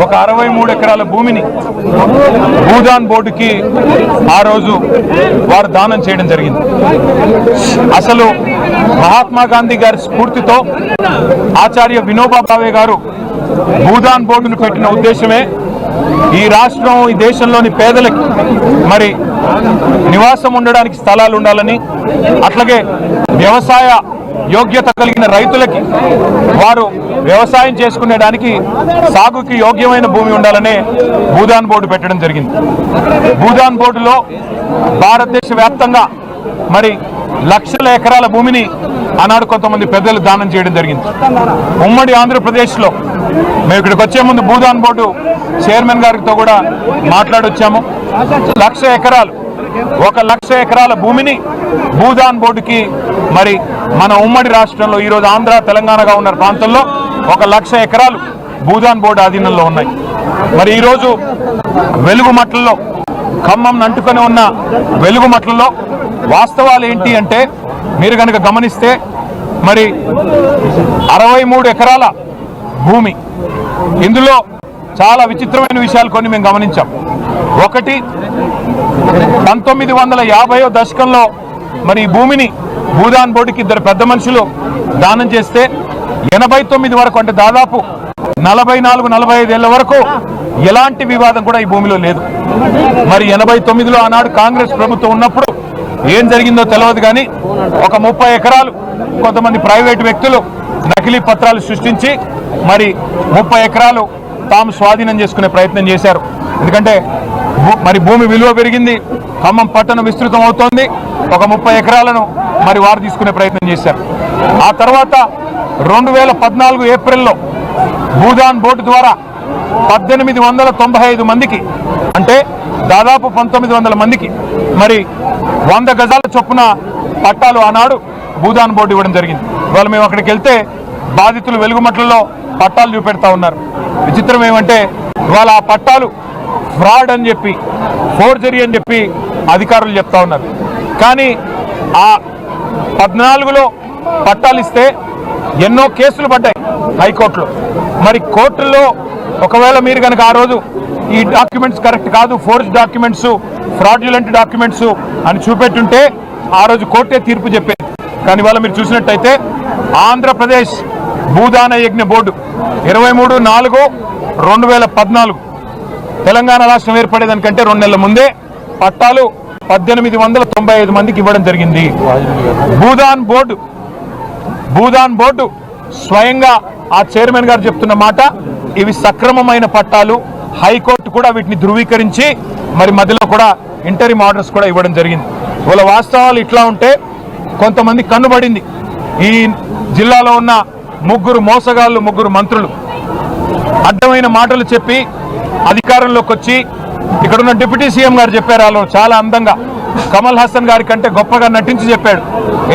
ఒక 63 ఎకరాల భూమిని భూదాన్ బోర్డుకి ఆ రోజు వారు దానం చేయడం జరిగింది. అసలు మహాత్మా గాంధీ గారి స్ఫూర్తితో ఆచార్య వినోబా భావే గారు భూదాన్ బోర్డును పెట్టిన ఉద్దేశమే ఈ రాష్ట్రం, ఈ దేశంలోని పేదలకి మరి నివాసం ఉండడానికి స్థలాలు ఉండాలని, అట్లాగే వ్యవసాయ యోగ్యత కలిగిన రైతులకి వారు వ్యవసాయం చేసుకునేడానికి సాగుకి యోగ్యమైన భూమి ఉండాలనే భూదాన్ బోర్డు పెట్టడం జరిగింది. భూదాన్ బోర్డులో భారతదేశ వ్యాప్తంగా మరి లక్షల ఎకరాల భూమిని ఆనాడు కొంతమంది పెద్దలు దానం చేయడం జరిగింది. ఉమ్మడి ఆంధ్రప్రదేశ్లో మేము ఇక్కడికి వచ్చే ముందు భూదాన్ బోర్డు చైర్మన్ గారితో కూడా మాట్లాడొచ్చాము. 1,00,000 ఎకరాలు, 1,00,000 ఎకరాల భూమిని భూదాన్ బోర్డుకి మరి మన ఉమ్మడి రాష్ట్రంలో ఈరోజు ఆంధ్ర తెలంగాణగా ఉన్న ప్రాంతంలో 1,00,000 ఎకరాలు భూదాన్ బోర్డు ఆధీనంలో ఉన్నాయి. మరి ఈరోజు వెలుగుమట్లలో, ఖమ్మం అంటుకొని ఉన్న వెలుగుమట్లలో వాస్తవాలు ఏంటి అంటే మీరు కనుక గమనిస్తే మరి 63 ఎకరాల భూమి, ఇందులో చాలా విచిత్రమైన విషయాలు కొన్ని మేము గమనించాం. ఒకటి, 1950వ దశకంలో మరి ఈ భూమిని భూదాన్ బోర్డుకి 2 పెద్ద మనుషులు దానం చేస్తే 89 వరకు, అంటే దాదాపు 44-45 ఏళ్ల వరకు ఎలాంటి వివాదం కూడా ఈ భూమిలో లేదు. మరి 89లో ఆనాడు కాంగ్రెస్ ప్రభుత్వం ఉన్నప్పుడు ఏం జరిగిందో తెలియదు, కానీ ఒక 30 ఎకరాలు కొంతమంది ప్రైవేటు వ్యక్తులు నకిలీ పత్రాలు సృష్టించి మరి 30 ఎకరాలు తాము స్వాధీనం చేసుకునే ప్రయత్నం చేశారు. ఎందుకంటే మరి భూమి విలువ పెరిగింది, ఖమ్మం పట్టణం విస్తృతం అవుతోంది, ఒక 30 ఎకరాలను మరి వారు తీసుకునే ప్రయత్నం చేశారు. ఆ తర్వాత 2014 ఏప్రిల్లో భూదాన్ బోర్డు ద్వారా 1895 మందికి, అంటే దాదాపు 1900 మందికి మరి 100 గజాల చొప్పున పట్టాలు ఆనాడు భూదాన్ బోర్డు ఇవ్వడం జరిగింది. ఇవాళ మేము అక్కడికి వెళ్తే బాధితులు వెలుగుమట్లలో పట్టాలు చూపెడతా ఉన్నారు. విచిత్రం ఏమంటే ఇవాళ ఆ పట్టాలు ఫ్రాడ్ అని చెప్పి, ఫోర్జరీ అని చెప్పి అధికారులు చెప్తా ఉన్నారు. కానీ ఆ 14లో పట్టాలు ఇస్తే ఎన్నో కేసులు పడ్డాయి హైకోర్టులో. మరి కోర్టుల్లో ఒకవేళ మీరు కనుక ఆ రోజు ఈ డాక్యుమెంట్స్ కరెక్ట్ కాదు, ఫోర్జ్ డాక్యుమెంట్స్, ఫ్రాడ్యులెంట్ డాక్యుమెంట్స్ అని చూపెట్టుంటే ఆ రోజు కోర్టే తీర్పు చెప్పేది. కానీ ఇవాళ మీరు చూసినట్టయితే ఆంధ్రప్రదేశ్ భూదాన యజ్ఞ బోర్డు 23/4/2014 తెలంగాణ రాష్ట్రం ఏర్పడేదానికంటే 2 నెలల ముందే పట్టాలు 1895 మందికి ఇవ్వడం జరిగింది. భూదాన్ బోర్డు స్వయంగా ఆ చైర్మన్ గారు చెప్తున్న మాట, ఇవి సక్రమమైన పట్టాలు, హైకోర్టు కూడా వీటిని ధృవీకరించి మరి మధ్యలో కూడా ఇంటరిమ్ ఆర్డర్స్ కూడా ఇవ్వడం జరిగింది. వాళ్ళ వాస్తవాలు ఇట్లా ఉంటే కొంతమంది కన్నుబడింది. ఈ జిల్లాలో ఉన్న 3 మోసగాళ్ళు, 3 మంత్రులు అడ్డమైన మాటలు చెప్పి అధికారంలోకి వచ్చి, ఇక్కడున్న డిప్యూటీ సీఎం గారు చెప్పారు, వాళ్ళు చాలా అందంగా కమల్ హాసన్ గారి కంటే గొప్పగా నటించి చెప్పాడు.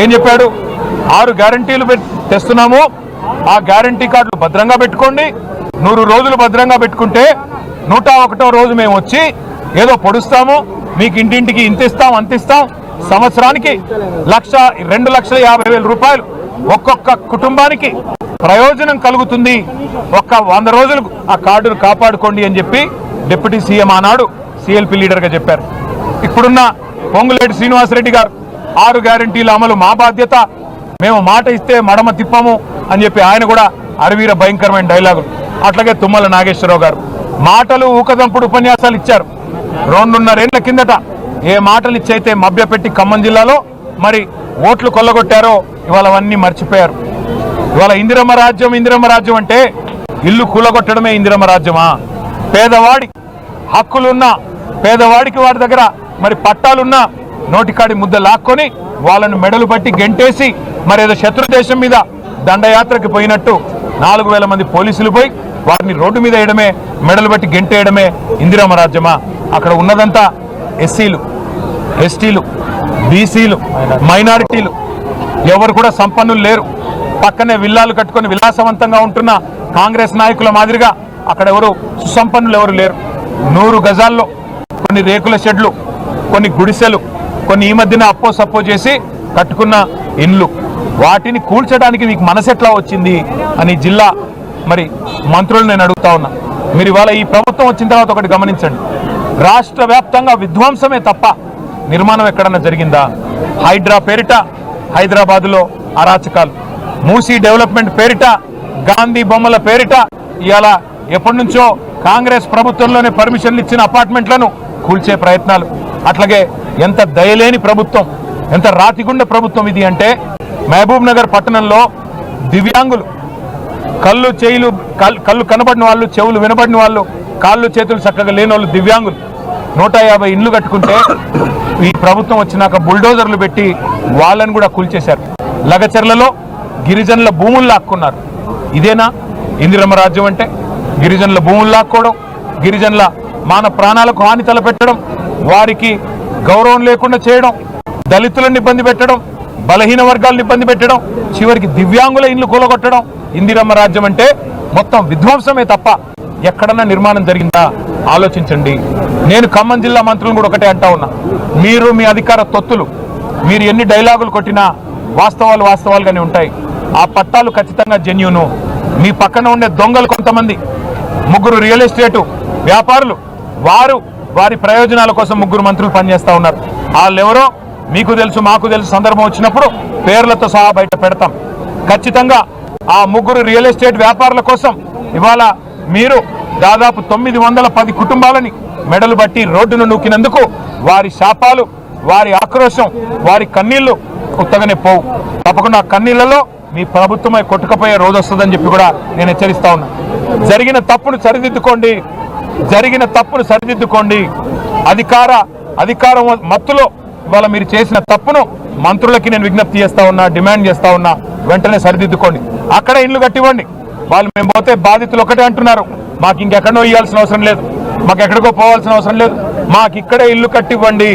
ఏం చెప్పాడు? 6 గ్యారంటీలు తెస్తున్నాము, ఆ గ్యారంటీ కార్డులు భద్రంగా పెట్టుకోండి, 100 రోజులు భద్రంగా పెట్టుకుంటే 101వ రోజు మేము వచ్చి ఏదో పొడుస్తాము, మీకు ఇంటింటికి ఇంత ఇస్తాం, అంత ఇస్తాం, సంవత్సరానికి 2,50,000 రూపాయలు ఒక్కొక్క కుటుంబానికి ప్రయోజనం కలుగుతుంది, ఒక్క 100 రోజులు ఆ కార్డును కాపాడుకోండి అని చెప్పి డిప్యూటీ సీఎం ఆనాడు సిఎల్పి లీడర్గా చెప్పారు. ఇప్పుడున్న పొంగులేటి శ్రీనివాసరెడ్డి గారు 6 గ్యారంటీల అమలు మా బాధ్యత, మేము మాట ఇస్తే మడమ తిప్పము అని చెప్పి ఆయన కూడా అరవీర భయంకరమైన డైలాగులు. అట్లాగే తుమ్మల నాగేశ్వరరావు గారు మాటలు ఊకదంపుడు ఉపన్యాసాలు ఇచ్చారు. 2.5 ఏళ్ల కిందట ఏ మాటలు ఇచ్చైతే మభ్యపెట్టి ఖమ్మం జిల్లాలో మరి ఓట్లు కొల్లగొట్టారో ఇవాళ అవన్నీ మర్చిపోయారు. ఇవాళ ఇందిరమ్మ రాజ్యం అంటే ఇల్లు కూలగొట్టడమే ఇందిరమ్మ రాజ్యమా? పేదవాడి హక్కులున్నా, పేదవాడికి వాడి దగ్గర మరి పట్టాలున్నా నోటికాడి ముద్ద లాక్కొని వాళ్ళను మెడలు పట్టి గెంటేసి మరి ఏదో శత్రు దేశం మీద దండయాత్రకి పోయినట్టు 4,000 మంది పోలీసులు పోయి వారిని రోడ్డు మీద వేయడమే, మెడలు బట్టి గెంటేయడమే ఇందిరమ్మ రాజ్యమా? అక్కడ ఉన్నదంతా ఎస్సీలు, ఎస్టీలు, బీసీలు, మైనారిటీలు, ఎవరు కూడా సంపన్నులు లేరు. పక్కనే విల్లాలు కట్టుకొని విలాసవంతంగా ఉంటున్న కాంగ్రెస్ నాయకుల మాదిరిగా అక్కడ ఎవరు సుసంపన్నులు ఎవరు లేరు. 100 గజాల్లో కొన్ని రేకుల షెడ్లు, కొన్ని గుడిసెలు, కొన్ని ఈ మధ్యన అప్పో సప్పో చేసి కట్టుకున్న ఇండ్లు, వాటిని కూల్చడానికి మీకు మనసు ఎట్లా వచ్చింది అని జిల్లా మరి మంత్రులు నేను అడుగుతా ఉన్నా. మీరు ఇవాళ ఈ ప్రభుత్వం వచ్చిన తర్వాత ఒకటి గమనించండి, రాష్ట్ర వ్యాప్తంగా విధ్వంసమే తప్ప నిర్మాణం ఎక్కడన్నా జరిగిందా? హైడ్రా పేరిట హైదరాబాదులో అరాచకాలు, మూసీ డెవలప్మెంట్ పేరిట, గాంధీ బొమ్మల పేరిట ఇవాళ ఎప్పటి నుంచో కాంగ్రెస్ ప్రభుత్వంలోనే పర్మిషన్లు ఇచ్చిన అపార్ట్మెంట్లను కూల్చే ప్రయత్నాలు. అట్లాగే ఎంత దయలేని ప్రభుత్వం, ఎంత రాతిగుండ ప్రభుత్వం ఇది అంటే, మహబూబ్ నగర్ పట్టణంలో దివ్యాంగులు, కళ్ళు కనబడిన వాళ్ళు, చెవులు వినబడిన వాళ్ళు, కాళ్ళు చేతులు చక్కగా లేని వాళ్ళు దివ్యాంగులు 150 ఇండ్లు కట్టుకుంటే ఈ ప్రభుత్వం వచ్చినాక బుల్డోజర్లు పెట్టి వాళ్ళని కూడా కూల్చేశారు. లగచర్లలో గిరిజనుల భూములు లాక్కున్నారు. ఇదేనా ఇందిరమ్మ రాజ్యం అంటే? గిరిజనుల భూములు లాక్కోవడం, గిరిజనుల మాన ప్రాణాలకు హాని తలపెట్టడం, వారికి గౌరవం లేకుండా చేయడం, దళితులను ఇబ్బంది పెట్టడం, బలహీన వర్గాలను ఇబ్బంది పెట్టడం, చివరికి దివ్యాంగుల ఇండ్లు కూలగొట్టడం ఇందిరమ్మ రాజ్యం అంటే? మొత్తం విధ్వంసమే తప్ప ఎక్కడన్నా నిర్మాణం జరిగిందా? ఆలోచించండి. నేను ఖమ్మం జిల్లా మంత్రులను కూడా ఒకటే అంటా ఉన్నా, మీరు మీ అధికార తొత్తులు, మీరు ఎన్ని డైలాగులు కొట్టినా వాస్తవాలు వాస్తవాలుగానే ఉంటాయి. ఆ పట్టాలు ఖచ్చితంగా జెన్యూను. మీ పక్కన ఉండే దొంగలు కొంతమంది, 3 రియల్ ఎస్టేటు వ్యాపారులు, వారి ప్రయోజనాల కోసం 3 మంత్రులు పనిచేస్తూ ఉన్నారు. వాళ్ళెవరో మీకు తెలుసు, మాకు తెలుసు. సందర్భం వచ్చినప్పుడు పేర్లతో సహా బయట పెడతాం. ఖచ్చితంగా ఆ 3 రియల్ ఎస్టేట్ వ్యాపారుల కోసం ఇవాళ మీరు దాదాపు 910 కుటుంబాలని మెడలు బట్టి రోడ్డును నూకినందుకు వారి శాపాలు, వారి ఆక్రోశం, వారి కన్నీళ్లు కొత్తగానే పోవు. తప్పకుండా ఆ కన్నీళ్లలో మీ ప్రభుత్వమే కొట్టుకుపోయే రోజు వస్తుందని చెప్పి కూడా నేను హెచ్చరిస్తా ఉన్నా. జరిగిన తప్పును సరిదిద్దుకోండి. అధికారం మత్తులో ఇవాళ మీరు చేసిన తప్పును మంత్రులకి నేను విజ్ఞప్తి చేస్తా ఉన్నా, డిమాండ్ చేస్తా ఉన్నా, వెంటనే సరిదిద్దుకోండి. అక్కడే ఇల్లు కట్టివ్వండి. వాళ్ళు మేము పోతే బాధితులు ఒకటే అంటున్నారు, మాకు ఇంకెక్కడో ఇవ్వాల్సిన అవసరం లేదు, మాకు ఎక్కడికో పోవాల్సిన అవసరం లేదు, మాకు ఇక్కడే ఇల్లు కట్టివ్వండి,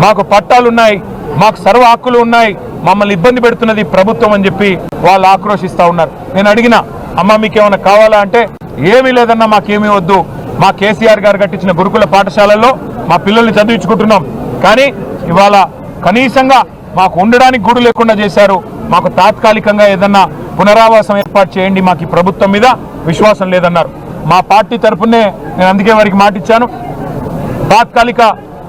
మాకు పట్టాలున్నాయి, మాకు సర్వ హక్కులు ఉన్నాయి, మమ్మల్ని ఇబ్బంది పెడుతున్నది ప్రభుత్వం అని చెప్పి వాళ్ళు ఆక్రోశిస్తా ఉన్నారు. నేను అడిగిన, అమ్మ మీకేమైనా కావాలా అంటే, ఏమీ లేదన్నా, మాకేమీ వద్దు, మా కేసీఆర్ గారు కట్టించిన గురుకుల పాఠశాలల్లో మా పిల్లల్ని చదివించుకుంటున్నాం, కానీ ఇవాళ కనీసంగా మాకు ఉండడానికి గూడు లేకుండా చేశారు, మాకు తాత్కాలికంగా ఏదన్నా పునరావాసం ఏర్పాటు చేయండి, మాకు ఈ ప్రభుత్వం మీద విశ్వాసం లేదన్నారు. మా పార్టీ తరఫునే నేను అందుకే వారికి మాట ఇచ్చాను, తాత్కాలిక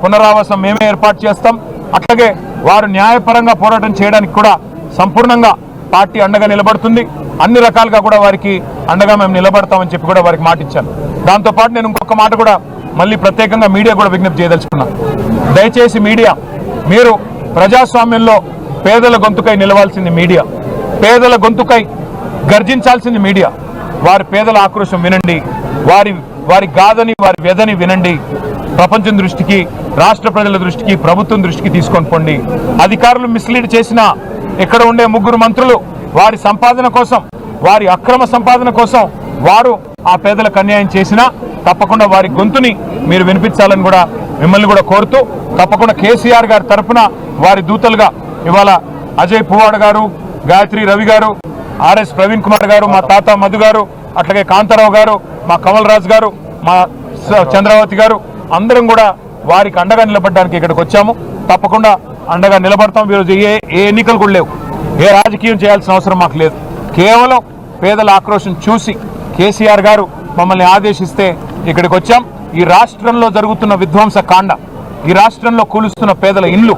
పునరావాసం మేమే ఏర్పాటు చేస్తాం. అట్లాగే వారు న్యాయపరంగా పోరాటం చేయడానికి కూడా సంపూర్ణంగా పార్టీ అండగా నిలబడుతుంది. అన్ని రకాలుగా కూడా వారికి అండగా మేము నిలబడతామని చెప్పి కూడా వారికి మాట ఇచ్చాను. దాంతోపాటు నేను ఇంకొక మాట కూడా మళ్ళీ ప్రత్యేకంగా మీడియా కూడా విజ్ఞప్తి చేయదలుచుకున్నాను. దయచేసి మీడియా, మీరు ప్రజాస్వామ్యంలో పేదల గొంతుకై నిలవాల్సింది మీడియా, పేదల గొంతుకై గర్జించాల్సింది మీడియా. వారి పేదల ఆక్రోశం వినండి, వారి గాథని, వారి వ్యధని వినండి. ప్రపంచం దృష్టికి, రాష్ట్ర ప్రజల దృష్టికి, ప్రభుత్వం దృష్టికి తీసుకొని పోండి. అధికారులు మిస్లీడ్ చేసిన ఇక్కడ ఉండే 3 మంత్రులు వారి సంపాదన కోసం, వారి అక్రమ సంపాదన కోసం వారు ఆ పేదలకు అన్యాయం చేసినా తప్పకుండా వారి గొంతుని మీరు వినిపించాలని కూడా మిమ్మల్ని కూడా కోరుతూ, తప్పకుండా కేసీఆర్ గారి తరఫున వారి దూతలుగా ఇవాళ అజయ్ పువ్వాడ గారు, గాయత్రి రవి గారు, ఆర్ఎస్ ప్రవీణ్ కుమార్ గారు, మా తాత మధు గారు, అట్లాగే కాంతారావు గారు, మా కమల్ రాజు గారు, మా చంద్రావతి గారు, అందరం కూడా వారికి అండగా నిలబడడానికి ఇక్కడికి వచ్చాము. తప్పకుండా అండగా నిలబడతాం. ఈరోజు ఏ ఎన్నికలు కూడా లేవు, ఏ రాజకీయం చేయాల్సిన అవసరం మాకు లేదు. కేవలం పేదల ఆక్రోశం చూసి కేసీఆర్ గారు మమ్మల్ని ఆదేశిస్తే ఇక్కడికి వచ్చాం. ఈ రాష్ట్రంలో జరుగుతున్న విధ్వంస కాండ, ఈ రాష్ట్రంలో కూలుస్తున్న పేదల ఇండ్లు,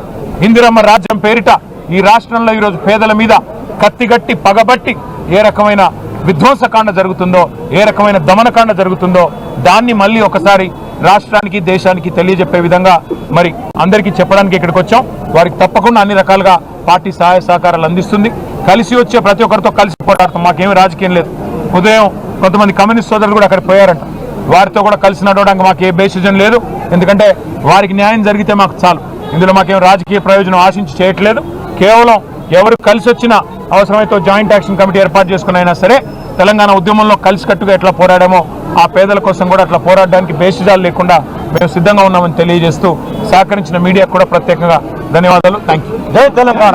ఇందిరమ్మ రాజ్యం పేరిట ఈ రాష్ట్రంలో ఈరోజు పేదల మీద కత్తిగట్టి పగబట్టి ఏ రకమైన విధ్వంసకాండ జరుగుతుందో, ఏ రకమైన దమనకాండ జరుగుతుందో దాన్ని మళ్ళీ ఒకసారి రాష్ట్రానికి, దేశానికి తెలియజెప్పే విధంగా మరి అందరికీ చెప్పడానికి ఇక్కడికి వచ్చాం. వారికి తప్పకుండా అన్ని రకాలుగా పార్టీ సహాయ సహకారాలు అందిస్తుంది. కలిసి వచ్చే ప్రతి ఒక్కరితో కలిసి పోరాడతాం. మాకేమీ రాజకీయం లేదు. ఉదయం కొంతమంది కమ్యూనిస్ట్ సోదరులు కూడా అక్కడ పోయారంట, వారితో కూడా కలిసి నడవడానికి మాకు ఏ బేసిజన్ లేదు. ఎందుకంటే వారికి న్యాయం జరిగితే మాకు చాలు. ఇందులో మాకేం రాజకీయ ప్రయోజనం ఆశించి చేయట్లేదు. కేవలం ఎవరు కలిసి వచ్చినా అవసరమైతే జాయింట్ యాక్షన్ కమిటీ ఏర్పాటు చేసుకుని అయినా సరే తెలంగాణ ఉద్యమంలో కలిసికట్టుగా ఎట్లా పోరాడామో ఆ పేదల కోసం కూడా అట్లా పోరాడడానికి బేసిజాలు లేకుండా మేము సిద్ధంగా ఉన్నామని తెలియజేస్తూ సహకరించిన మీడియాకు కూడా ప్రత్యేకంగా ధన్యవాదాలు. Thank you. జై తెలంగాణ.